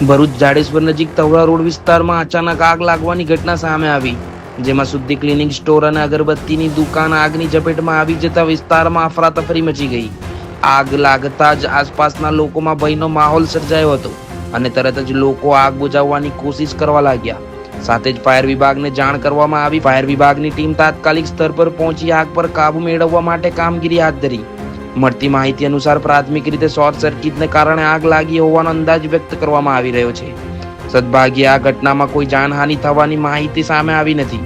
ભરૂચ જાડેશ્વર નજીક તવડા રોડ વિસ્તારમાં અચાનક આગ લાગવાની ઘટના સામે આવી, જેમાં શુદ્ધિ ક્લિનિંગ સ્ટોર અને અગરબત્તીની દુકાન આગની ઝપેટમાં આવી જતા વિસ્તારમાં અફરાતફરી મચી ગઈ. આગ લાગતા જ આસપાસના લોકોમાં ભયનો માહોલ સર્જાયો હતો અને તરત જ લોકો આગ બુઝાવવાની કોશિશ કરવા લાગ્યા. સાથે જ ફાયર વિભાગને જાણ કરવામાં આવી. ફાયર વિભાગની ટીમ તાત્કાલિક સ્તર પર પહોંચી આગ પર કાબુ મેળવવા માટે કામગીરી હાથ ધરી. મળતી માહિતી અનુસાર પ્રાથમિક રીતે શોર્ટ સર્કિટને કારણે આગ લાગી હોવાનો અંદાજ વ્યક્ત કરવામાં આવી રહ્યો છે. સદભાગ્યે આ ઘટનામાં કોઈ જાનહાનિ થવાની માહિતી સામે આવી નથી.